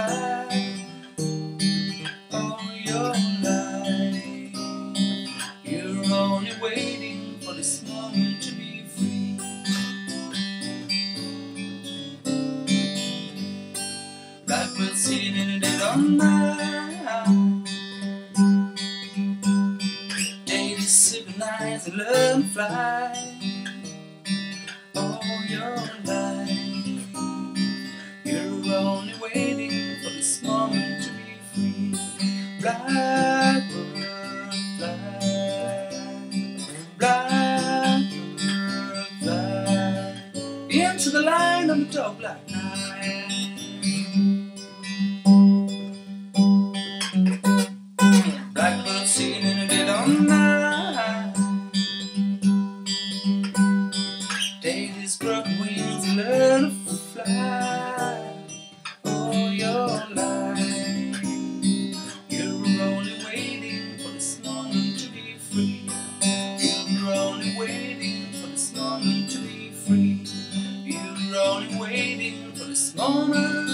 fly all your life. You're only waiting for this moment to be free. Blackbird sitting in the dead of night, daily synchronize and learn to fly all your life. You're only waiting for this moment to be free. Blackbird fly, blackbird fly into the line of the dark black night. Blackbird singing in the dead of night, daisies broken wings and learn to fly all your life. You're only waiting for this moment to be free. You're only waiting for this moment to be free. You're only waiting for this moment